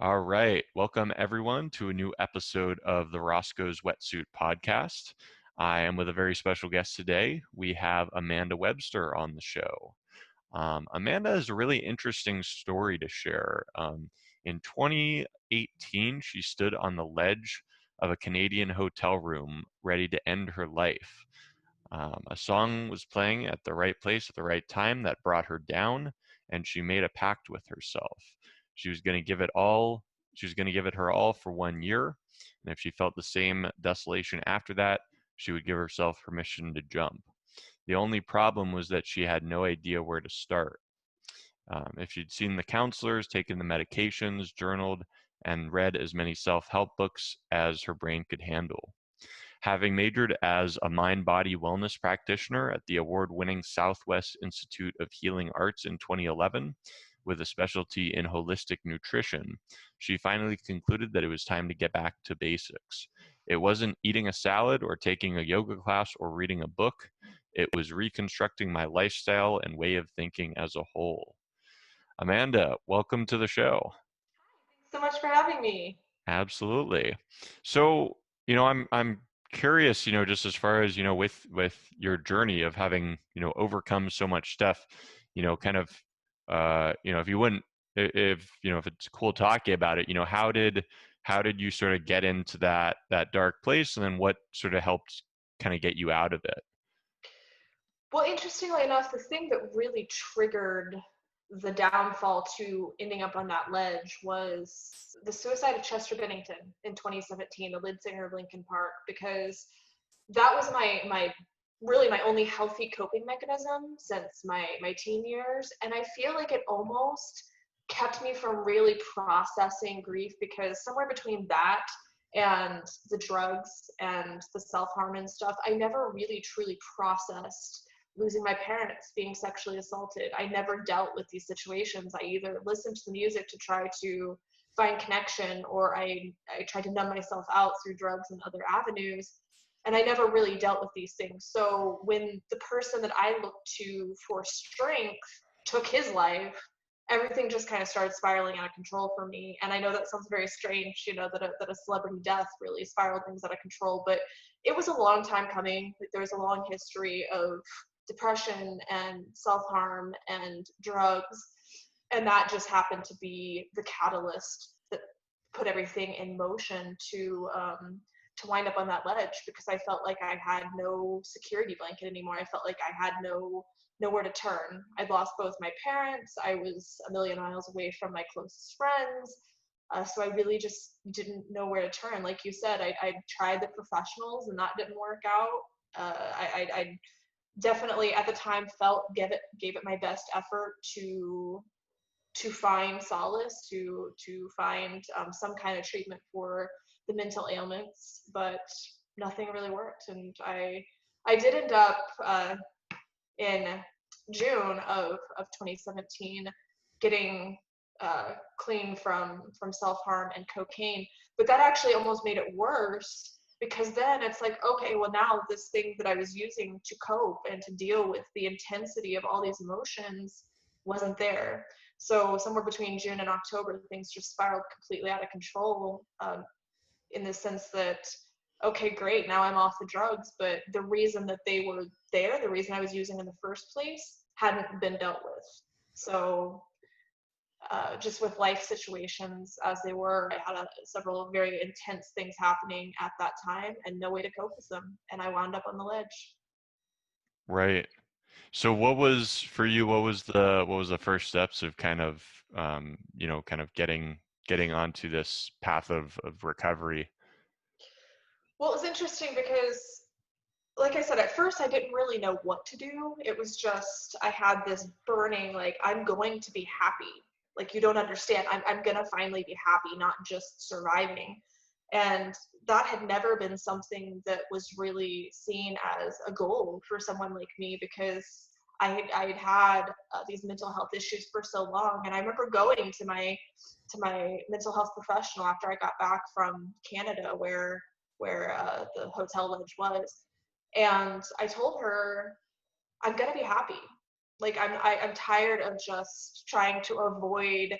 All right. Welcome, everyone, to a new episode of the Roscoe's Wetsuit Podcast. I am with a very special guest today. We have Amanda Webster on the show. Amanda has a really interesting story to share. In 2018, she stood on the ledge of a Canadian hotel room ready to end her life. A song was playing at the right place at the right time that brought her down, and she made a pact with herself. She was going to give it all. She was going to give it her all for 1 year, and if she felt the same desolation after that, she would give herself permission to jump. The only problem was that she had no idea where to start. If she'd seen the counselors, taken the medications, journaled, and read as many self-help books as her brain could handle. Having majored as a mind-body wellness practitioner at the award-winning Southwest Institute of Healing Arts in 2011, with a specialty in holistic nutrition, she finally concluded that it was time to get back to basics. It wasn't eating a salad or taking a yoga class or reading a book. It was reconstructing my lifestyle and way of thinking as a whole. Amanda, welcome to the show. Thanks so much for having me. Absolutely. So, I'm curious, just as far as, with your journey of having, overcome so much stuff, kind of if you wouldn't if if it's cool talking about it, how did you sort of get into that dark place, and then what sort of helped kind of get you out of it? Well, interestingly enough, the thing that really triggered the downfall to ending up on that ledge was the suicide of Chester Bennington in 2017, the lead singer of Linkin Park, because that was my really my only healthy coping mechanism since my teen years, and I feel like it almost kept me from really processing grief because somewhere between that and the drugs and the self-harm and stuff, I never really truly processed losing my parents, being sexually assaulted. I never dealt with these situations. I either listened to the music to try to find connection, or I tried to numb myself out through drugs and other avenues. And I never really dealt with these things. So when the person that I looked to for strength took his life, everything just kind of started spiraling out of control for me. And I know that sounds very strange, that a celebrity death really spiraled things out of control, but it was a long time coming. Like, there was a long history of depression and self-harm and drugs, and that just happened to be the catalyst that put everything in motion to wind up on that ledge, because I felt like I had no security blanket anymore. I felt like I had nowhere to turn. I'd lost both my parents. I was a million miles away from my closest friends. So I really just didn't know where to turn. Like you said, I tried the professionals and that didn't work out. I definitely at the time gave it my best effort to find solace, to find some kind of treatment for the mental ailments, but nothing really worked. And I did end up in June of 2017 getting clean from self-harm and cocaine, but that actually almost made it worse, because then it's like, okay, well, now this thing that I was using to cope and to deal with the intensity of all these emotions wasn't there. So somewhere between June and October, things just spiraled completely out of control, in the sense that, okay, great, now I'm off the drugs, but the reason that they were there, the reason I was using in the first place, hadn't been dealt with. So just with life situations as they were, I had several very intense things happening at that time and no way to cope with them. And I wound up on the ledge. Right. So what was for you, what was the first steps of kind of kind of getting onto this path of recovery? Well, it was interesting because, like I said, at first I didn't really know what to do. It was just, I had this burning, like, I'm going to be happy. Like, you don't understand. I'm going to finally be happy, not just surviving. And that had never been something that was really seen as a goal for someone like me, because I had had these mental health issues for so long. And I remember going to my mental health professional after I got back from Canada, where the hotel ledge was, and I told her, I'm gonna be happy. Like, I'm tired of just trying to avoid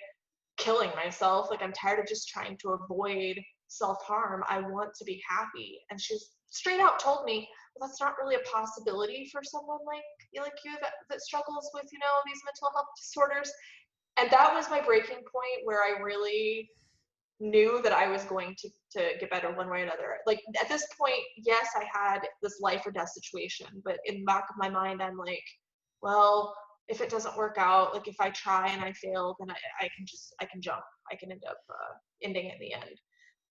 killing myself. Like, I'm tired of just trying to avoid self-harm. I want to be happy. And she straight out told me, well, that's not really a possibility for someone like you that struggles with, these mental health disorders. And that was my breaking point where I really knew that I was going to get better one way or another. Like, at this point, yes, I had this life or death situation, but in the back of my mind, I'm like, well, if it doesn't work out, like if I try and I fail, then I can jump. I can end up ending it in the end.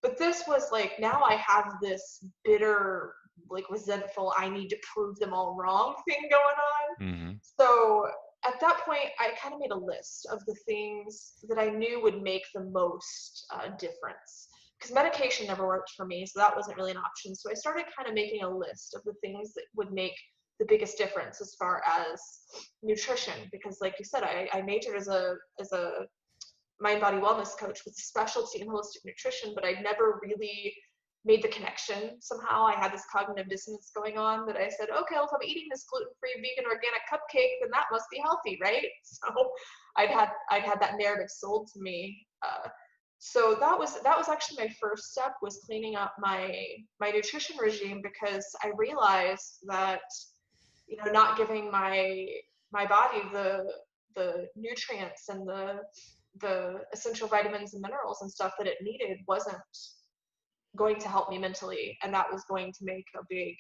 But this was like, now I have this bitter, like resentful, I need to prove them all wrong thing going on. Mm-hmm. So at that point, I kind of made a list of the things that I knew would make the most difference. Because medication never worked for me, so that wasn't really an option. So I started kind of making a list of the things that would make the biggest difference as far as nutrition. Because, like you said, I majored as a mind body wellness coach with a specialty in holistic nutrition, but I'd never really made the connection. Somehow I had this cognitive dissonance going on that I said, okay, well, if I'm eating this gluten-free vegan organic cupcake, then that must be healthy, right? So I'd had that narrative sold to me. So that was actually my first step, was cleaning up my nutrition regime, because I realized that, not giving my body the nutrients and the essential vitamins and minerals and stuff that it needed wasn't going to help me mentally, and that was going to make a big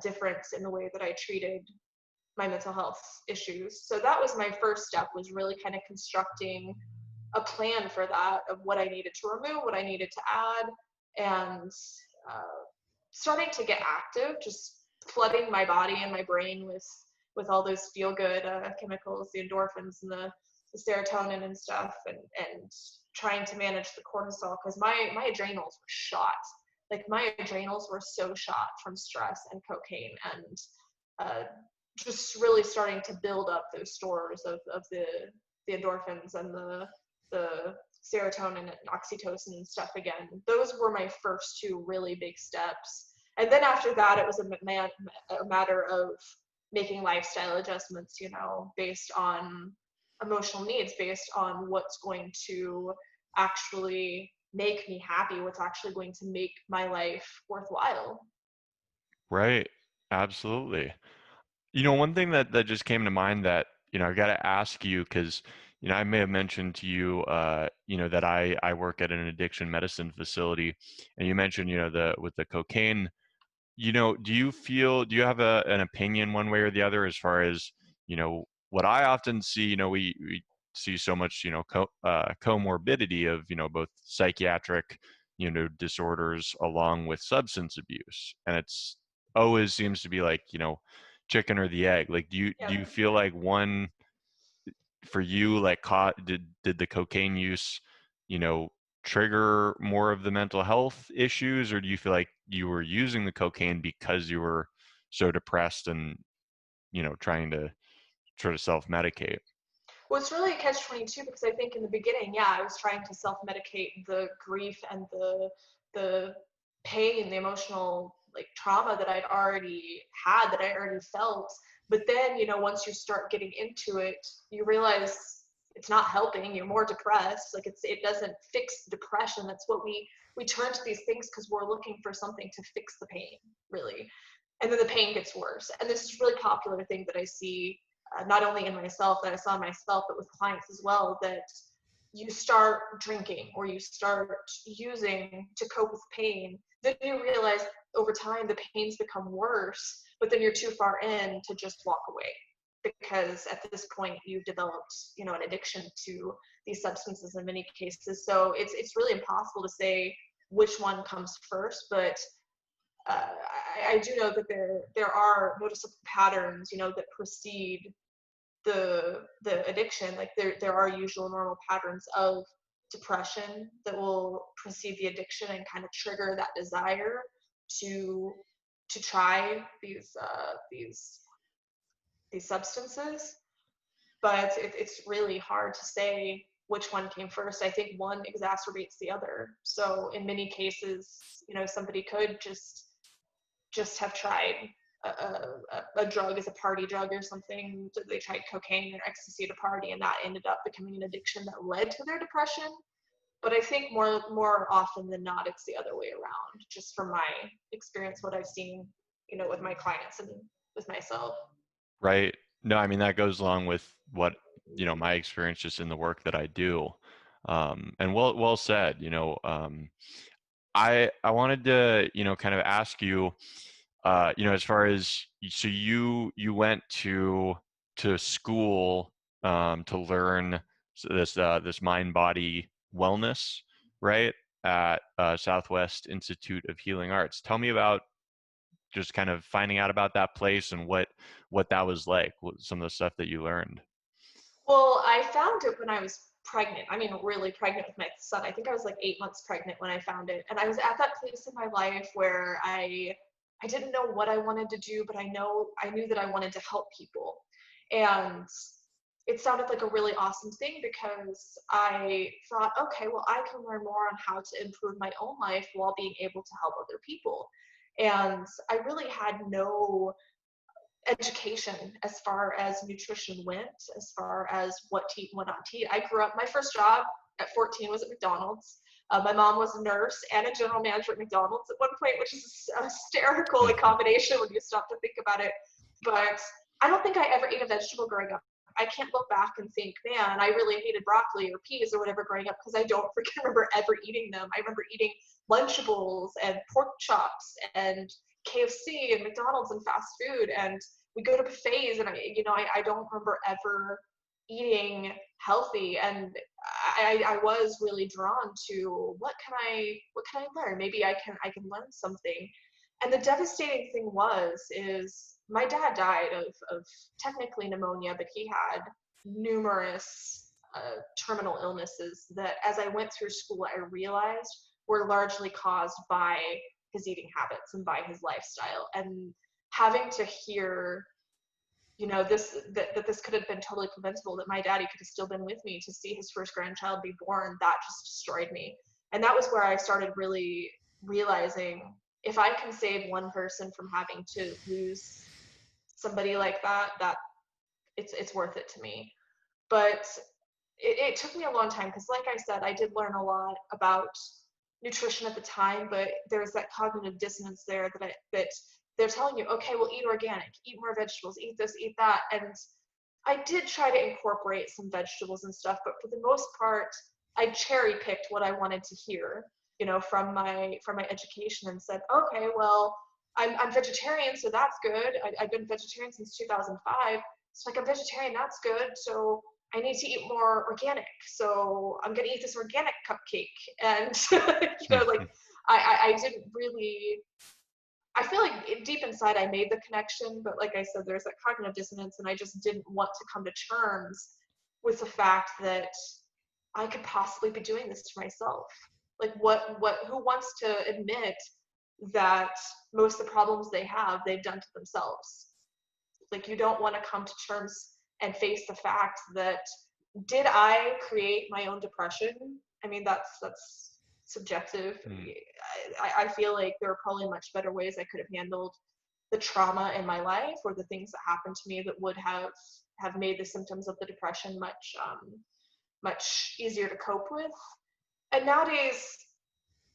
difference in the way that I treated my mental health issues. So that was my first step, was really kind of constructing a plan for that, of what I needed to remove, what I needed to add, and starting to get active, just flooding my body and my brain with all those feel good chemicals, the endorphins and the serotonin and stuff, and trying to manage the cortisol, because my adrenals were shot. Like, my adrenals were so shot from stress and cocaine, and just really starting to build up those stores of the endorphins and the serotonin and oxytocin and stuff again. Those were my first two really big steps. And then after that, it was a matter of making lifestyle adjustments, based on emotional needs, based on what's going to actually make me happy, what's actually going to make my life worthwhile. Right. Absolutely. One thing that just came to mind that, I got to ask you, because, I may have mentioned to you, that I work at an addiction medicine facility, and you mentioned, with the cocaine, do you have an opinion one way or the other, as far as, what I often see, we see so much, comorbidity of, both psychiatric, disorders along with substance abuse. And it's always seems to be like, chicken or the egg. Like, do you Yep. feel like one for you, like, did the cocaine use, you know, trigger more of the mental health issues, or do you feel like you were using the cocaine because you were so depressed and, trying to sort of self-medicate? Well, it's really a catch-22, because I think in the beginning, yeah, I was trying to self-medicate the grief and the pain, the emotional like trauma that I'd already had, that I already felt. But then, once you start getting into it, you realize it's not helping. You're more depressed. Like, it doesn't fix depression. That's what we turn to these things because we're looking for something to fix the pain, really. And then the pain gets worse. And this is a really popular thing that I see, not only in myself, that I saw in myself, but with clients as well, that you start drinking or you start using to cope with pain. Then you realize over time the pains become worse, but then you're too far in to just walk away, because at this point you've developed, an addiction to these substances in many cases. So it's really impossible to say which one comes first, but I do know that there are noticeable patterns, that precede the addiction. Like, there are usual normal patterns of depression that will precede the addiction and kind of trigger that desire to try these substances. But it's really hard to say which one came first. I think one exacerbates the other. So in many cases, somebody could just have tried a drug as a party drug or something. They tried cocaine or ecstasy at a party, and that ended up becoming an addiction that led to their depression. But I think more often than not, it's the other way around, just from my experience, what I've seen, with my clients and with myself. Right. No, I mean that goes along with what, my experience just in the work that I do. And well said. I wanted to, kind of ask you, as far as, so you went to school to learn this mind body wellness, right? At Southwest Institute of Healing Arts. Tell me about just kind of finding out about that place and what that was like, some of the stuff that you learned. Well, I found it when I was pregnant. I mean, really pregnant with my son. I think I was like 8 months pregnant when I found it. And I was at that place in my life where I didn't know what I wanted to do, but I knew that I wanted to help people. And it sounded like a really awesome thing because I thought, okay, well, I can learn more on how to improve my own life while being able to help other people. And I really had no education as far as nutrition went, as far as what to eat and what not to eat. I grew up, my first job at 14 was at McDonald's. My mom was a nurse and a general manager at McDonald's at one point, which is a hysterical combination when you stop to think about it. But I don't think I ever ate a vegetable growing up. I can't look back and think, man, I really hated broccoli or peas or whatever growing up because I don't freaking remember ever eating them. I remember eating Lunchables and pork chops and KFC and McDonald's and fast food, and we go to buffets, and I don't remember ever eating healthy, and I was really drawn to what can I learn? Maybe I can learn something. And the devastating thing is my dad died of technically pneumonia, but he had numerous terminal illnesses that as I went through school, I realized were largely caused by his eating habits and by his lifestyle. And having to hear, this could have been totally preventable, that my daddy could have still been with me to see his first grandchild be born, that just destroyed me. And that was where I started really realizing, if I can save one person from having to lose somebody like that, that it's worth it to me. But it took me a long time because, like I said, I did learn a lot about nutrition at the time, but there's that cognitive dissonance there that they're telling you, okay, well, eat organic, eat more vegetables, eat this, eat that. And I did try to incorporate some vegetables and stuff, but for the most part, I cherry picked what I wanted to hear, from my education, and said, okay, well, I'm vegetarian, so that's good. I've been vegetarian since 2005. So like, I'm vegetarian, that's good. So I need to eat more organic. So I'm gonna eat this organic cupcake. And like I didn't really, I feel like deep inside I made the connection, but like I said, there's that cognitive dissonance, and I just didn't want to come to terms with the fact that I could possibly be doing this to myself. Like, who wants to admit that most of the problems they've done to themselves? Like, you don't want to come to terms and face the fact that, did I create my own depression? I mean, that's subjective. Mm. I feel like there are probably much better ways I could have handled the trauma in my life, or the things that happened to me, that would have made the symptoms of the depression much easier to cope with. And nowadays,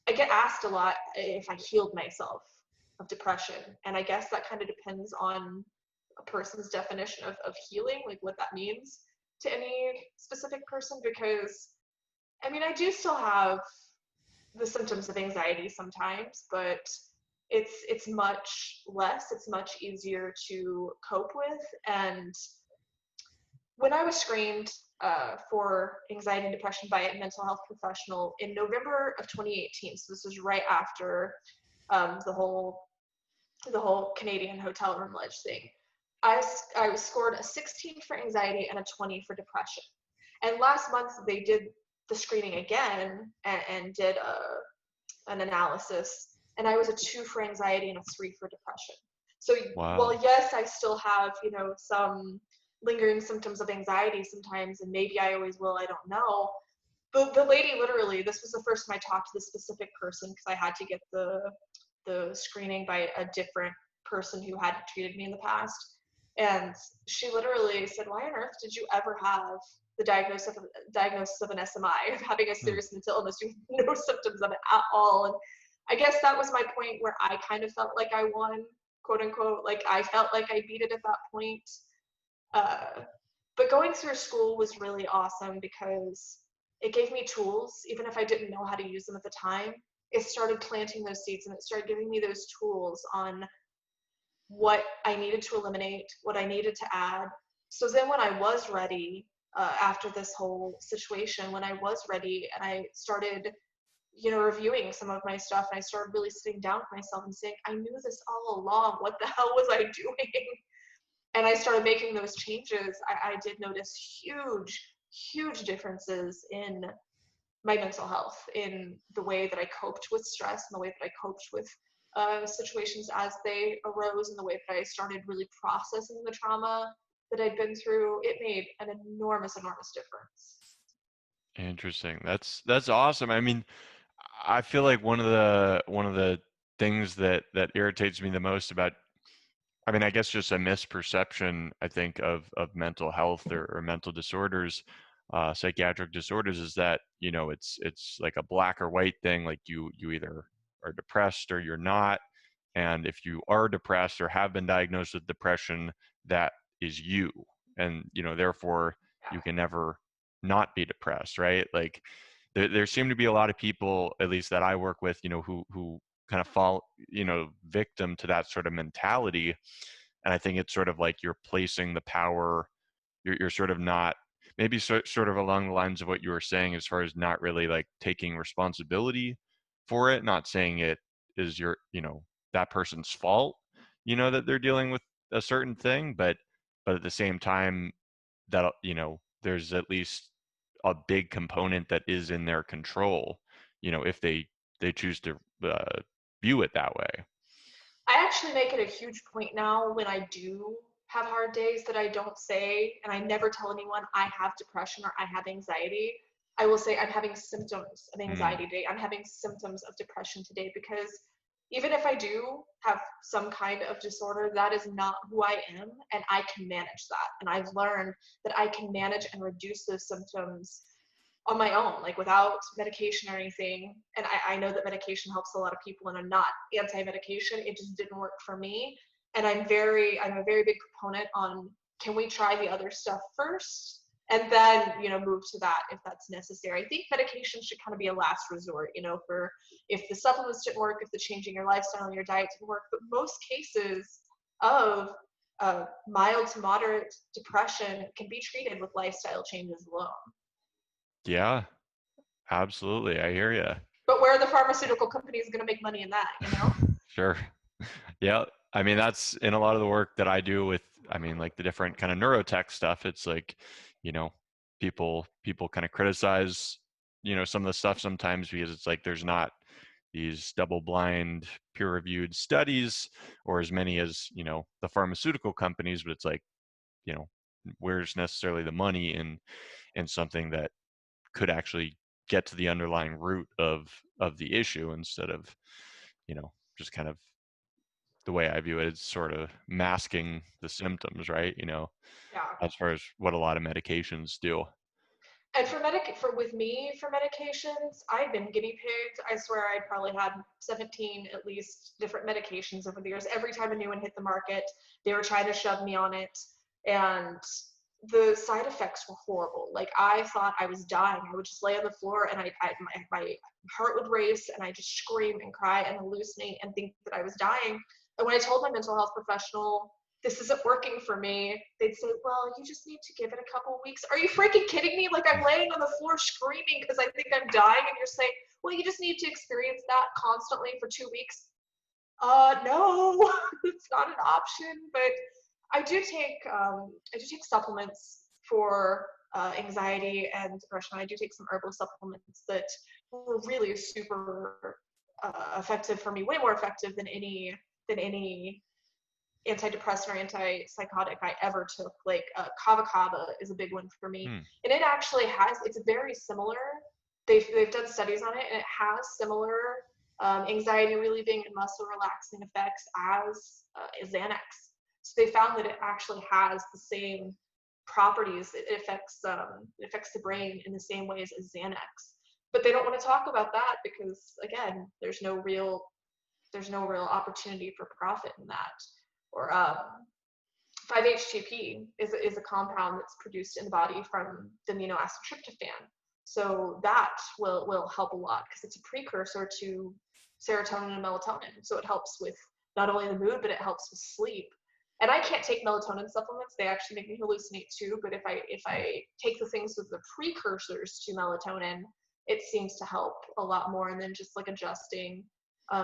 I get asked a lot if I healed myself of depression. And I guess that kind of depends on a person's definition of healing, like what that means to any specific person. Because, I mean, I do still have the symptoms of anxiety sometimes, but it's much less, it's much easier to cope with. And when I was screened for anxiety and depression by a mental health professional in November of 2018, so this was right after the whole Canadian hotel room ledge thing, I was scored a 16 for anxiety and a 20 for depression. And last month they did the screening again and did an analysis, and I was a 2 for anxiety and a 3 for depression. So while Wow. yes, I still have, some lingering symptoms of anxiety sometimes, and maybe I always will, I don't know. But the lady, literally, this was the first time I talked to this specific person, because I had to get the screening by a different person who had treated me in the past. And she literally said, why on earth did you ever have the diagnosis of an SMI, of having a Hmm. serious mental illness. You have no symptoms of it at all. And I guess that was my point where I kind of felt like I won, quote unquote. Like I felt like I beat it at that point. Uh, but going through school was really awesome because it gave me tools, even if I didn't know how to use them at the time. It started planting those seeds and it started giving me those tools on what I needed to eliminate, what I needed to add. So then when I was ready, after this whole situation, when I was ready and I started, reviewing some of my stuff, and I started really sitting down with myself and saying, I knew this all along. What the hell was I doing? And I started making those changes. I did notice huge differences in my mental health, in the way that I coped with stress, and the way that I coped with situations as they arose, and the way that I started really processing the trauma that I'd been through. It made an enormous difference. Interesting. That's awesome. I mean, I feel like one of the things that irritates me the most about, I mean, I guess just a misperception, I think, of mental health or mental disorders, psychiatric disorders, is that, it's like a black or white thing. Like you either are depressed or you're not. And if you are depressed or have been diagnosed with depression, that is you. And, therefore you can never not be depressed, right? Like there seem to be a lot of people, at least that I work with, who kind of fall, victim to that sort of mentality. And I think it's sort of like you're placing the power, you're sort of not, maybe sort of along the lines of what you were saying, as far as not really like taking responsibility for it, not saying it is your, that person's fault, that they're dealing with a certain thing, but at the same time, that, there's at least a big component that is in their control, if they choose to view it that way. I actually make it a huge point now when I do have hard days that I don't say, and I never tell anyone I have depression or I have anxiety. I will say I'm having symptoms of Mm, anxiety today. I'm having symptoms of depression today, because even if I do have some kind of disorder, that is not who I am, and I can manage that. And I've learned that I can manage and reduce those symptoms on my own, like without medication or anything. And I know that medication helps a lot of people, and I'm not anti-medication. It just didn't work for me. And I'm a very big proponent on, can we try the other stuff first? And then, move to that if that's necessary. I think medication should kind of be a last resort, for if the supplements didn't work, if the changing your lifestyle and your diet didn't work. But most cases of mild to moderate depression can be treated with lifestyle changes alone. yeah, absolutely. I hear you. But where are the pharmaceutical companies going to make money in that, Sure. Yeah. I mean, that's in a lot of the work that I do with, I mean, like the different kind of neurotech stuff. It's like, you know, people kind of criticize, some of the stuff sometimes, because it's like there's not these double-blind, peer-reviewed studies, or as many as, the pharmaceutical companies. But it's like, you know, where's necessarily the money in something that could actually get to the underlying root of the issue, instead of, just kind of, the way I view it, is sort of masking the symptoms, right? Yeah. As far as what a lot of medications do. And with me for medications, I've been guinea pigged. I swear I probably had 17 at least different medications over the years. Every time a new one hit the market, they were trying to shove me on it, and the side effects were horrible. Like I thought I was dying. I would just lay on the floor, and my heart would race, and I just scream and cry and hallucinate and think that I was dying. And when I told my mental health professional, this isn't working for me, they'd say, well, you just need to give it a couple weeks. Are you freaking kidding me? Like I'm laying on the floor screaming because I think I'm dying, and you're saying, well, you just need to experience that constantly for 2 weeks. No, it's not an option. But I do take supplements for anxiety and depression. I do take some herbal supplements that were really super effective for me, way more effective than any antidepressant or antipsychotic I ever took. Like kava kava is a big one for me, Hmm. and it's very similar. They've done studies on it, and it has similar anxiety relieving and muscle relaxing effects as Xanax. So they found that it actually has the same properties. It affects the brain in the same ways as Xanax. But they don't want to talk about that because, again, there's no real opportunity for profit in that. Or 5-HTP is a compound that's produced in the body from the amino acid tryptophan. So that will help a lot because it's a precursor to serotonin and melatonin. So it helps with not only the mood, but it helps with sleep. And I can't take melatonin supplements. They actually make me hallucinate too. But if I take the things with the precursors to melatonin, it seems to help a lot more. And then just like adjusting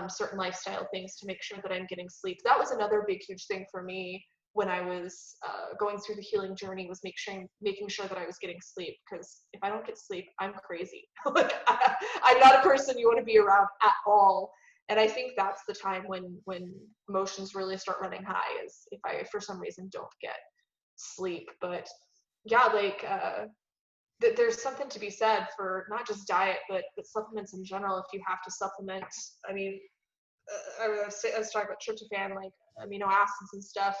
certain lifestyle things to make sure that I'm getting sleep. That was another big, huge thing for me when I was going through the healing journey, was making sure that I was getting sleep. Because if I don't get sleep, I'm crazy. Like I'm not a person you want to be around at all. And I think that's the time when emotions really start running high, is if I for some reason don't get sleep. But yeah, like there's something to be said for not just diet, but supplements in general. If you have to supplement, I mean, I was talking about tryptophan, like amino acids and stuff.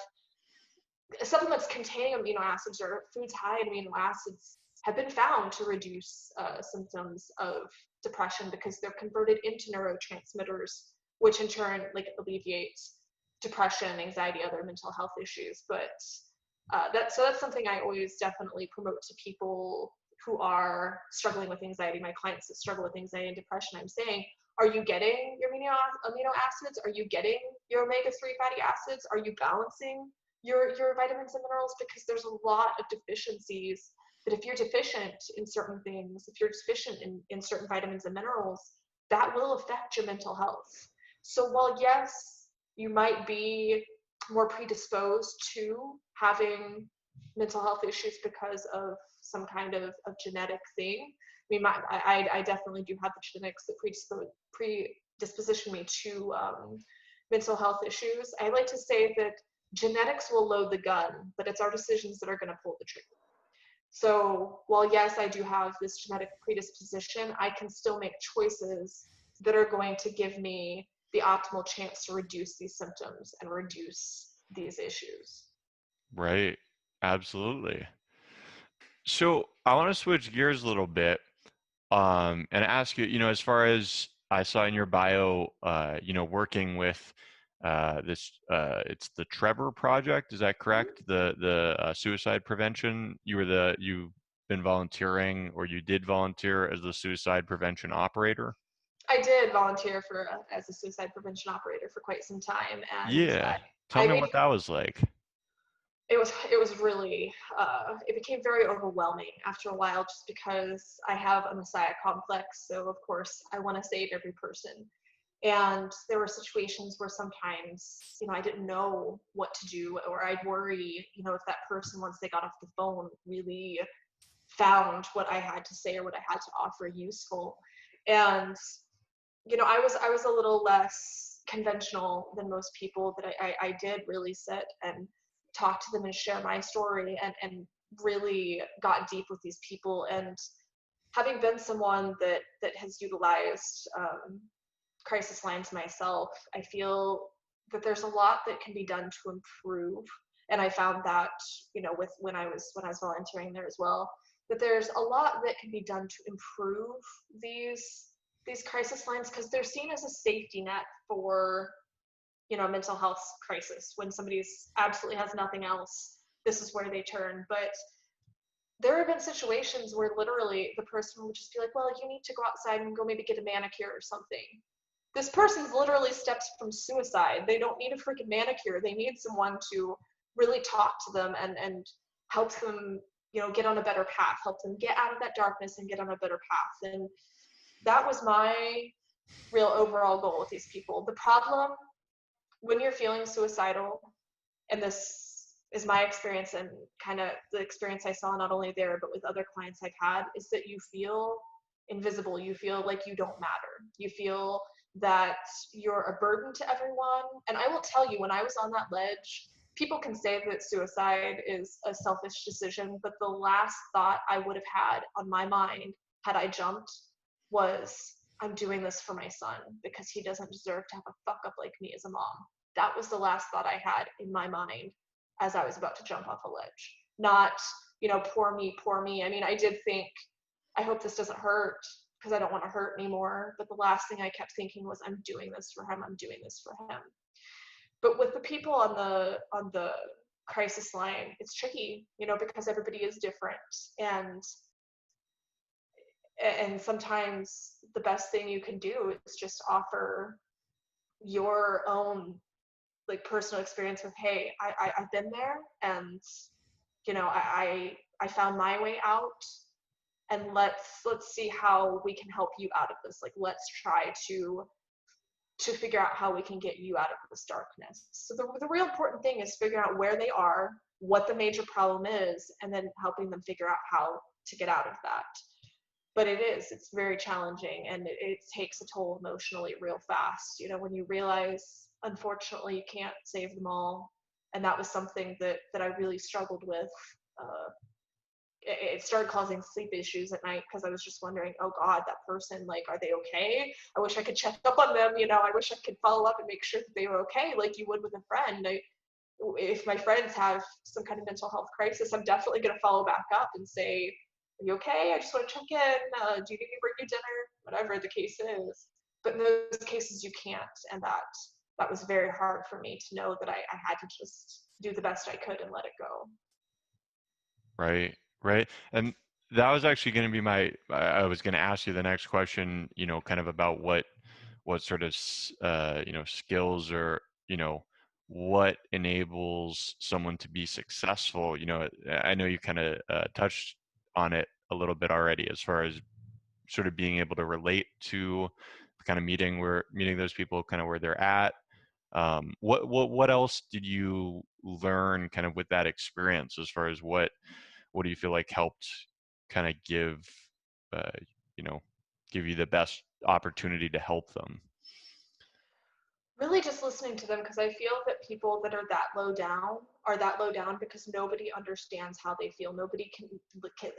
Supplements containing amino acids or foods high in amino acids have been found to reduce symptoms of depression because they're converted into neurotransmitters, which in turn like alleviates depression, anxiety, other mental health issues. But that's something I always definitely promote to people who are struggling with anxiety. My clients that struggle with anxiety and depression, I'm saying, are you getting your amino acids? Are you getting your omega-3 fatty acids? Are you balancing your vitamins and minerals? Because there's a lot of deficiencies that if you're deficient in certain things, if you're deficient in certain vitamins and minerals, that will affect your mental health. So while yes, you might be more predisposed to having mental health issues because of some kind of genetic thing. I mean, I definitely do have the genetics that predisposition me to mental health issues. I like to say that genetics will load the gun, but it's our decisions that are going to pull the trigger. So while yes, I do have this genetic predisposition, I can still make choices that are going to give me the optimal chance to reduce these symptoms and reduce these issues. Right. Absolutely. So I want to switch gears a little bit, and ask you, as far as I saw in your bio, working with it's the Trevor Project. Is that correct? The suicide prevention. You've been volunteering, or you did volunteer as the suicide prevention operator. I did volunteer as a suicide prevention operator for quite some time, and Yeah. Tell I me made what that was like. it was really it became very overwhelming after a while, just because I have a messiah complex. So of course I want to save every person, and there were situations where sometimes I didn't know what to do, or I'd worry if that person, once they got off the phone, really found what I had to say or what I had to offer useful. And I was a little less conventional than most people, that I did really sit and talk to them and share my story, and really got deep with these people. And having been someone that has utilized crisis lines myself, I feel that there's a lot that can be done to improve. And I found that, with when I was volunteering there as well, that there's a lot that can be done to improve these crisis lines, because they're seen as a safety net for mental health crisis. When somebody's absolutely has nothing else, this is where they turn. But there have been situations where literally the person would just be like, well, you need to go outside and go maybe get a manicure or something. This person's literally steps from suicide. They don't need a freaking manicure. They need someone to really talk to them and help them, get on a better path, help them get out of that darkness and get on a better path. And that was my real overall goal with these people. The problem when you're feeling suicidal, and this is my experience and kind of the experience I saw not only there but with other clients I've had, is that you feel invisible. You feel like you don't matter. You feel that you're a burden to everyone. And I will tell you, when I was on that ledge, people can say that suicide is a selfish decision, but the last thought I would have had on my mind had I jumped was, I'm doing this for my son because he doesn't deserve to have a fuck up like me as a mom. That was the last thought I had in my mind as I was about to jump off a ledge. Not, poor me, poor me. I mean, I did think, I hope this doesn't hurt because I don't want to hurt anymore. But the last thing I kept thinking was, I'm doing this for him. I'm doing this for him. But with the people on the crisis line, it's tricky, because everybody is different, and sometimes the best thing you can do is just offer your own like personal experience with, hey, I've been there, and I found my way out, and let's see how we can help you out of this. Like, let's try to figure out how we can get you out of this darkness. So the real important thing is figuring out where they are, what the major problem is, and then helping them figure out how to get out of that. But it's very challenging, and it takes a toll emotionally real fast, when you realize, unfortunately, you can't save them all. And that was something that I really struggled with. It started causing sleep issues at night because I was just wondering, oh God, that person, like, are they okay? I wish I could check up on them. I wish I could follow up and make sure that they were okay, like you would with a friend. If my friends have some kind of mental health crisis, I'm definitely going to follow back up and say, are you okay? I just want to check in. Do you need me to bring you dinner? Whatever the case is. But in those cases, you can't. And that was very hard for me to know that I had to just do the best I could and let it go. Right, right. And that was actually going to be I was going to ask you the next question, kind of about what sort of, skills, or, what enables someone to be successful. I know you kind of touched on it a little bit already, as far as sort of being able to relate to kind of meeting those people kind of where they're at. What else did you learn kind of with that experience, as far as what do you feel like helped kind of uh, you know, give you the best opportunity to help them? Really just listening to them, because I feel that people that are that low down are that low down because nobody understands how they feel. Nobody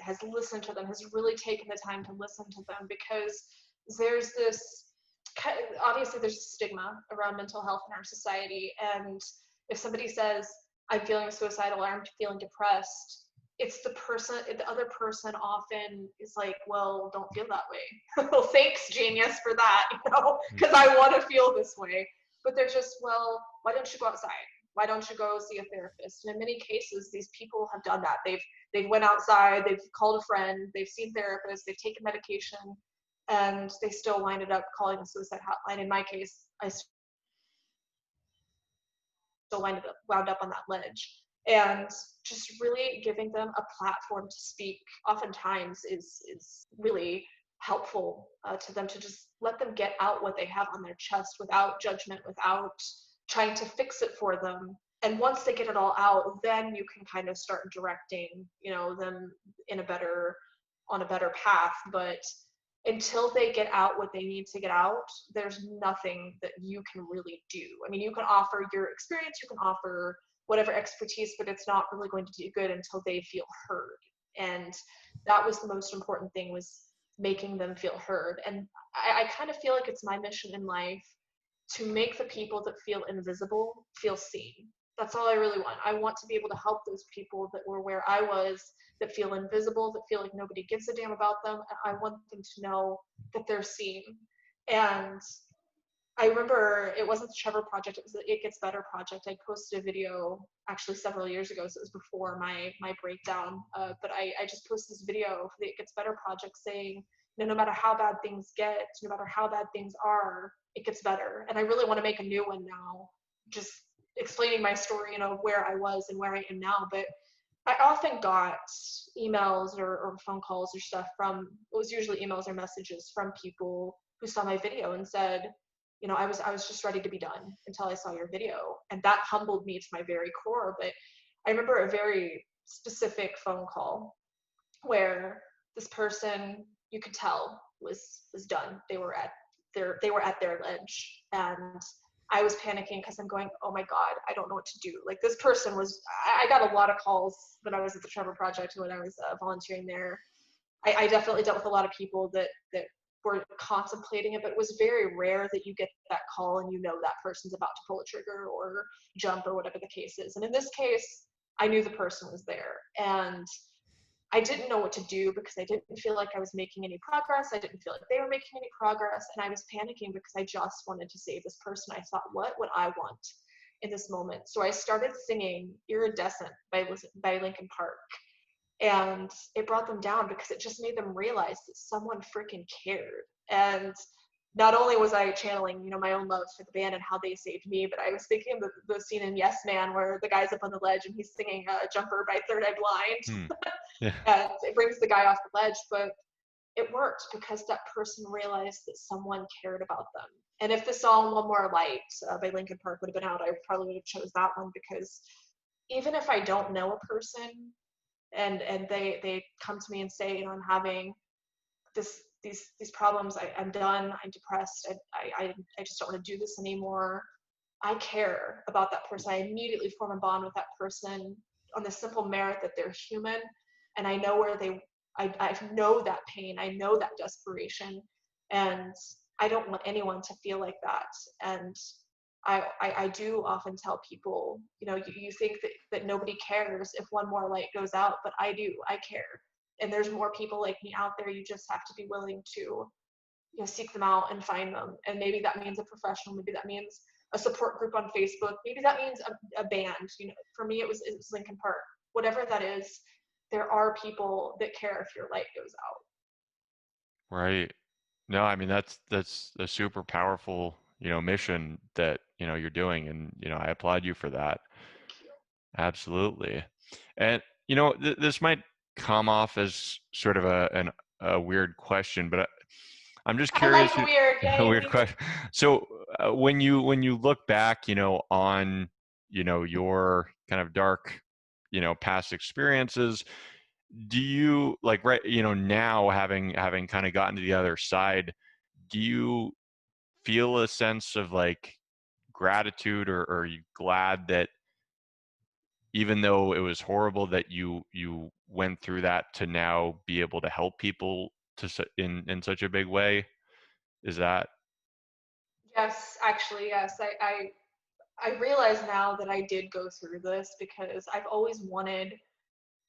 has listened to them, has really taken the time to listen to them, because there's this obviously there's a stigma around mental health in our society. And if somebody says, I'm feeling suicidal, or I'm feeling depressed, the other person often is like, well, don't feel that way. Well, thanks, genius, for that, because I want to feel this way. But they're just, well, why don't you go outside? Why don't you go see a therapist? And in many cases, these people have done that. They've went outside, they've called a friend, they've seen therapists, they've taken medication, and they still winded up calling a suicide hotline. In my case, I still wound up on that ledge. And just really giving them a platform to speak oftentimes is really helpful to them, to just let them get out what they have on their chest without judgment, without trying to fix it for them. And once they get it all out, then you can kind of start directing, them on a better path. But until they get out what they need to get out, there's nothing that you can really do. I mean, you can offer your experience, you can offer whatever expertise, but it's not really going to do good until they feel heard. And that was the most important thing, was making them feel heard. And I kind of feel like it's my mission in life to make the people that feel invisible feel seen. That's all I really want. I want to be able to help those people that were where I was, that feel invisible, that feel like nobody gives a damn about them. I want them to know that they're seen. And I remember it wasn't the Trevor Project, it was the It Gets Better Project. I posted a video actually several years ago, so it was before my breakdown. But I just posted this video for the It Gets Better Project saying, no matter how bad things get, no matter how bad things are, it gets better. And I really want to make a new one now, just explaining my story, where I was and where I am now. But I often got emails or phone calls or stuff from, it was usually emails or messages from people who saw my video and said, I was just ready to be done until I saw your video. And that humbled me to my very core. But I remember a very specific phone call where this person, you could tell, was done. They were at their ledge. And I was panicking because I'm going, oh my God, I don't know what to do. Like, this person was, I got a lot of calls when I was at the Trevor Project, when I was volunteering there. I definitely dealt with a lot of people that were contemplating it, but it was very rare that you get that call and that person's about to pull a trigger or jump or whatever the case is. And in this case, I knew the person was there. And I didn't know what to do because I didn't feel like I was making any progress. I didn't feel like they were making any progress. And I was panicking because I just wanted to save this person. I thought, what would I want in this moment? So I started singing Iridescent by Linkin Park. And it brought them down because it just made them realize that someone freaking cared. And not only was I channeling, my own love for the band and how they saved me, but I was thinking of the scene in Yes Man where the guy's up on the ledge and he's singing Jumper by Third Eye Blind. Hmm. Yeah. And it brings the guy off the ledge, but it worked because that person realized that someone cared about them. And if the song One More Light by Linkin Park would have been out, I probably would have chose that one, because even if I don't know a person and they come to me and say, I'm having these problems, I'm done, I'm depressed, I just don't want to do this anymore. I care about that person. I immediately form a bond with that person on the simple merit that they're human, and I know I know that pain, I know that desperation, and I don't want anyone to feel like that. And I do often tell people, you think that nobody cares if one more light goes out, but I do. I care. And there's more people like me out there. You just have to be willing to seek them out and find them. And maybe that means a professional. Maybe that means a support group on Facebook. Maybe that means a band. For me, it was Linkin Park. Whatever that is, there are people that care if your light goes out. Right. No, I mean that's a super powerful, mission that, you're doing, and, I applaud you for that. Thank you. Absolutely. And, this might come off as sort of a weird question, but I'm just I like curious. weird. A Yay, weird me too. question. So, when you look back, on, your kind of dark, past experiences, do you like, right, now, having kind of gotten to the other side, do you feel a sense of like gratitude, or are you glad that even though it was horrible that you went through that to now be able to help people in such a big way? Is that Yes, actually, yes. I realize now that I did go through this because I've always wanted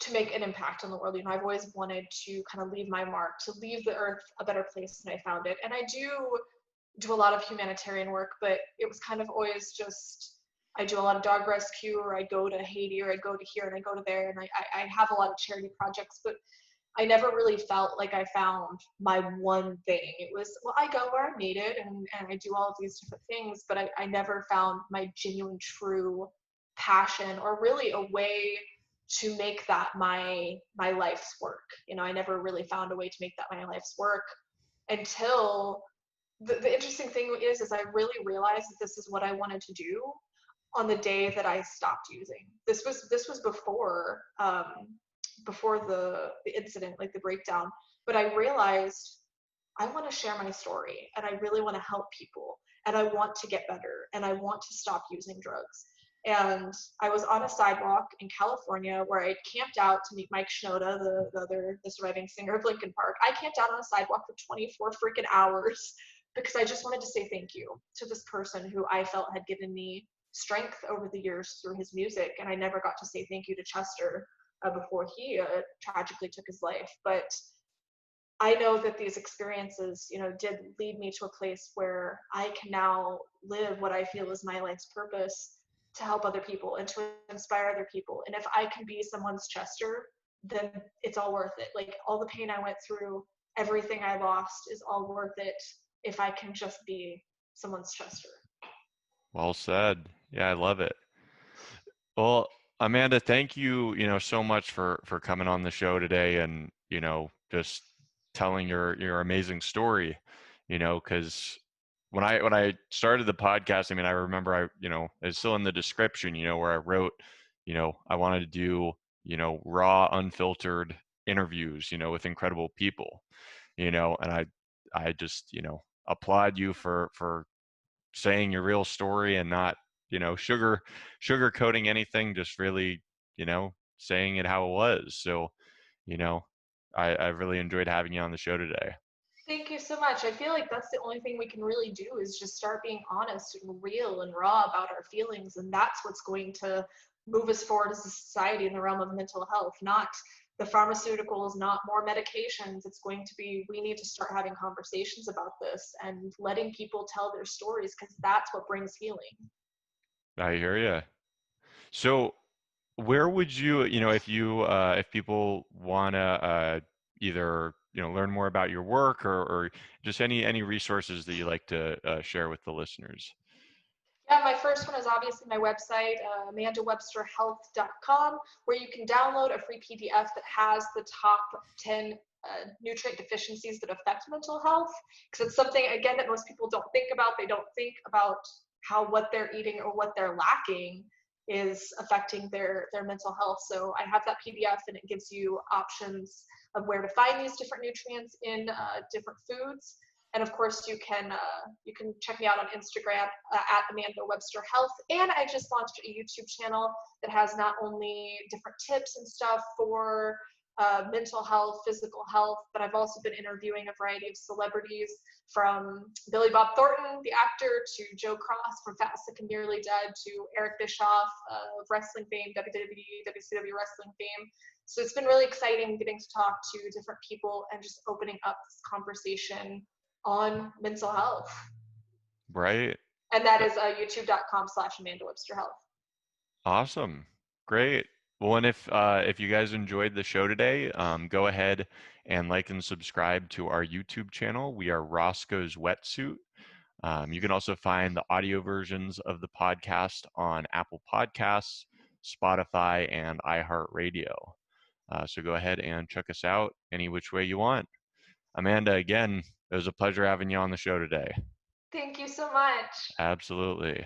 to make an impact on the world. I've always wanted to kind of leave my mark, to leave the earth a better place than I found it. And I do a lot of humanitarian work, but it was kind of always just, I do a lot of dog rescue, or I go to Haiti, or I go to here and I go to there, and I have a lot of charity projects, but I never really felt like I found my one thing. It was, well, I go where I'm needed, and I do all of these different things, but I never found my genuine, true passion, or really a way to make that my life's work. I never really found a way to make that my life's work until the interesting thing is I really realized that this is what I wanted to do on the day that I stopped using. This was before the incident, like the breakdown. But I realized I want to share my story, and I really want to help people, and I want to get better, and I want to stop using drugs. And I was on a sidewalk in California where I camped out to meet Mike Shinoda, the surviving singer of Linkin Park. I camped out on a sidewalk for 24 freaking hours because I just wanted to say thank you to this person who I felt had given me strength over the years through his music. And I never got to say thank you to Chester before he tragically took his life. But I know that these experiences, did lead me to a place where I can now live what I feel is my life's purpose, to help other people and to inspire other people. And if I can be someone's Chester, then it's all worth it. Like, all the pain I went through, everything I lost is all worth it if I can just be someone's Chester. well said? Yeah, I love it. Well, Amanda, thank you, so much for coming on the show today, and, just telling your amazing story, because when I started the podcast, I mean, I remember it's still in the description, where I wrote, I wanted to do, raw, unfiltered interviews, with incredible people, and I just, applaud you for saying your real story, and not, sugarcoating anything, just really, saying it how it was. So, you know, I really enjoyed having you on the show today. Thank you so much. I feel like that's the only thing we can really do, is just start being honest and real and raw about our feelings. And that's what's going to move us forward as a society in the realm of mental health, not the pharmaceuticals, not more medications. It's going to be, we need to start having conversations about this and letting people tell their stories because that's what brings healing. I hear you. So where would you, if people want to either, learn more about your work or just any resources that you like to share with the listeners? Yeah, my first one is obviously my website, amandawebsterhealth.com, where you can download a free PDF that has the top 10 nutrient deficiencies that affect mental health. Because it's something, again, that most people don't think about. They don't think about how what they're eating or what they're lacking is affecting their mental health. So I have that PDF and it gives you options of where to find these different nutrients in different foods. And of course, you can check me out on Instagram at Amanda Webster Health. And I just launched a YouTube channel that has not only different tips and stuff for mental health, physical health, but I've also been interviewing a variety of celebrities from Billy Bob Thornton, the actor, to Joe Cross from Fat, Sick, and Nearly Dead, to Eric Bischoff of wrestling fame, WWE, WCW wrestling fame. So it's been really exciting getting to talk to different people and just opening up this conversation on mental health. Right. And that is youtube.com/Amanda Webster Health. Awesome. Great. Well, and if you guys enjoyed the show today, go ahead and like and subscribe to our YouTube channel. We are Roscoe's Wetsuit. You can also find the audio versions of the podcast on Apple Podcasts, Spotify, and iHeartRadio. So go ahead and check us out any which way you want. Amanda, again, it was a pleasure having you on the show today. Thank you so much. Absolutely.